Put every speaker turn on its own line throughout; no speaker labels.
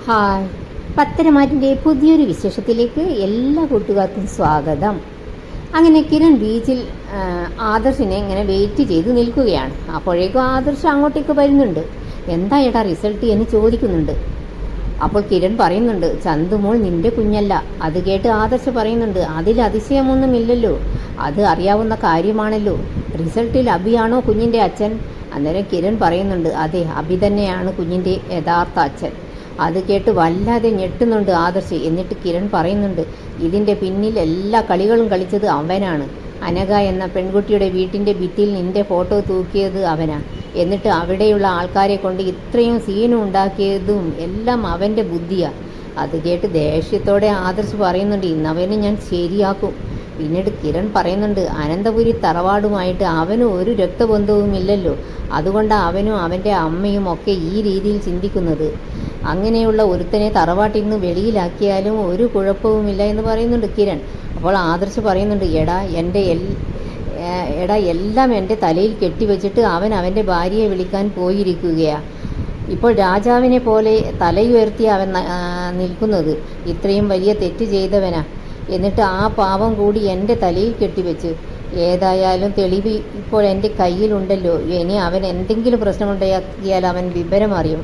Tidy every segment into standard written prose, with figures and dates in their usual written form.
Hi, പത്തരമാറ്റിൻ്റെ പുതിയൊരു വിശേഷത്തിലേക്ക് എല്ലാ കൂട്ടുകാർക്കും സ്വാഗതം. അങ്ങനെ കിരൺ ബീച്ചിൽ ആദർശിനെ ഇങ്ങനെ വെയിറ്റ് ചെയ്ത് നിൽക്കുകയാണ്. അപ്പോഴേക്കും ആദർശ് അങ്ങോട്ടേക്ക് വരുന്നുണ്ട്. എന്താ ഏട്ടാ റിസൾട്ട് എന്ന് ചോദിക്കുന്നുണ്ട്. അപ്പോൾ കിരൺ പറയുന്നുണ്ട്, ചന്തുമോൾ നിന്റെ കുഞ്ഞല്ല. അത് കേട്ട് ആദർശ് പറയുന്നുണ്ട്, അതിൽ അതിശയമൊന്നുമില്ലല്ലോ, അത് അറിയാവുന്ന കാര്യമാണല്ലോ. റിസൾട്ടിൽ അബിയാണോ കുഞ്ഞിൻ്റെ അച്ഛൻ? അന്നേരം കിരൺ പറയുന്നുണ്ട്, അതെ, അബി തന്നെയാണ് കുഞ്ഞിൻ്റെ യഥാർത്ഥ അച്ഛൻ. അത് കേട്ട് വല്ലാതെ ഞെട്ടുന്നുണ്ട് ആദർശ്. എന്നിട്ട് കിരൺ പറയുന്നുണ്ട്, ഇതിൻ്റെ പിന്നിൽ എല്ലാ കളികളും കളിച്ചത് അവനാണ്. അനഘ എന്ന പെൺകുട്ടിയുടെ വീട്ടിൻ്റെ ഭിത്തിയിൽ നിന്റെ ഫോട്ടോ തൂക്കിയത് അവനാ. എന്നിട്ട് അവിടെയുള്ള ആൾക്കാരെ കൊണ്ട് ഇത്രയും സീനും ഉണ്ടാക്കിയതും എല്ലാം അവൻ്റെ ബുദ്ധിയാ. അത് കേട്ട് ദേഷ്യത്തോടെ ആദർശ് പറയുന്നുണ്ട്, ഇന്നവനെ ഞാൻ ശരിയാക്കും. പിന്നീട് കിരൺ പറയുന്നുണ്ട്, അനന്തപുരി തറവാടുമായിട്ട് അവനും ഒരു രക്തബന്ധവുമില്ലല്ലോ, അതുകൊണ്ടാണ് അവനും അവൻ്റെ അമ്മയും ഒക്കെ ഈ രീതിയിൽ ചിന്തിക്കുന്നത്. അങ്ങനെയുള്ള ഒരുത്തനെ തറവാട്ടിൽ നിന്ന് വെളിയിലാക്കിയാലും ഒരു കുഴപ്പവുമില്ല എന്ന് പറയുന്നുണ്ട് കിരൺ. അപ്പോൾ ആദർശ് പറയുന്നുണ്ട്, എല്ലാം എൻ്റെ തലയിൽ കെട്ടിവെച്ചിട്ട് അവൻ അവൻ്റെ ഭാര്യയെ വിളിക്കാൻ പോയിരിക്കുകയാണ്. ഇപ്പോൾ രാജാവിനെ പോലെ തലയുയർത്തി അവൻ നിൽക്കുന്നത്. ഇത്രയും വലിയ തെറ്റ് ചെയ്തവനാ. എന്നിട്ട് ആ പാവം കൂടി എൻ്റെ തലയിൽ കെട്ടിവെച്ച്. ഏതായാലും തെളിവ് ഇപ്പോൾ എൻ്റെ കയ്യിലുണ്ടല്ലോ. ഇനി അവൻ എന്തെങ്കിലും പ്രശ്നമുണ്ടാക്കിയാൽ അവൻ വിവരം അറിയും.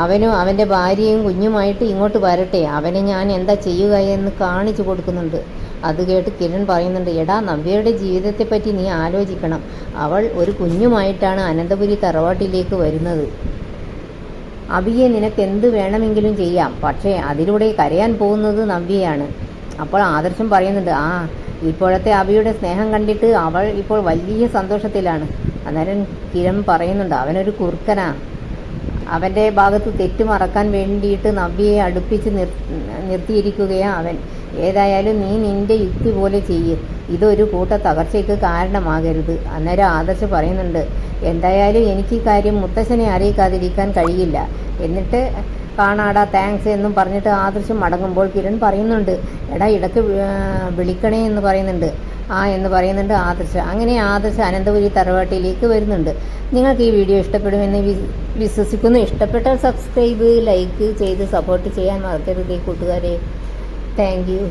അവനും അവൻ്റെ ഭാര്യയും കുഞ്ഞുമായിട്ട് ഇങ്ങോട്ട് വരട്ടെ, അവനെ ഞാൻ എന്താ ചെയ്യുക എന്ന് കാണിച്ചു കൊടുക്കുന്നുണ്ട്. അത് കേട്ട് കിരൺ പറയുന്നുണ്ട്, നവ്യയുടെ ജീവിതത്തെപ്പറ്റി നീ ആലോചിക്കണം. അവൾ ഒരു കുഞ്ഞുമായിട്ടാണ് അനന്തപുരി തറവാട്ടിലേക്ക് വരുന്നത്. അബിയെ നിനക്ക് എന്ത് വേണമെങ്കിലും ചെയ്യാം, പക്ഷേ അതിലൂടെ കരയാൻ പോകുന്നത് നവ്യയാണ്. അപ്പോൾ ആദർശം പറയുന്നുണ്ട്, ഇപ്പോഴത്തെ അബിയുടെ സ്നേഹം കണ്ടിട്ട് അവൾ ഇപ്പോൾ വലിയ സന്തോഷത്തിലാണ്. അന്നേരം കിരൺ പറയുന്നുണ്ട്, അവനൊരു കുറുക്കനാ. അവൻ്റെ ഭാഗത്ത് തെറ്റ് മറക്കാൻ വേണ്ടിയിട്ട് നവ്യയെ അടുപ്പിച്ച് നിർത്തിയിരിക്കുകയാണ് അവൻ. ഏതായാലും നീ നിൻ്റെ യുക്തി പോലെ ചെയ്യും, ഇതൊരു കൂട്ട തകർച്ചയ്ക്ക് കാരണമാകരുത്. അന്നേരം ആദർശ് പറയുന്നുണ്ട്, എന്തായാലും എനിക്ക് ഈ കാര്യം മുത്തശ്ശനെ അറിയിക്കാതിരിക്കാൻ കഴിയില്ല. എന്നിട്ട് കാണാടാ, താങ്ക്സ് എന്നും പറഞ്ഞിട്ട് ആദർശ് മടങ്ങുമ്പോൾ കിരൺ പറയുന്നുണ്ട്, ഇടയ്ക്ക് വിളിക്കണേ എന്ന് പറയുന്നുണ്ട്. എന്ന് പറയുന്നുണ്ട് ആദർശ്. അങ്ങനെ ആദർശ് അനന്തപുരി തറവാട്ടിലേക്ക് വരുന്നുണ്ട്. നിങ്ങൾക്ക് ഈ വീഡിയോ ഇഷ്ടപ്പെടുമെന്ന് വിശ്വസിക്കുന്നു. ഇഷ്ടപ്പെട്ടാൽ സബ്സ്ക്രൈബ്, ലൈക്ക് ചെയ്ത് സപ്പോർട്ട് ചെയ്യാൻ മറക്കരുതേ കൂട്ടുകാരെ. Thank you.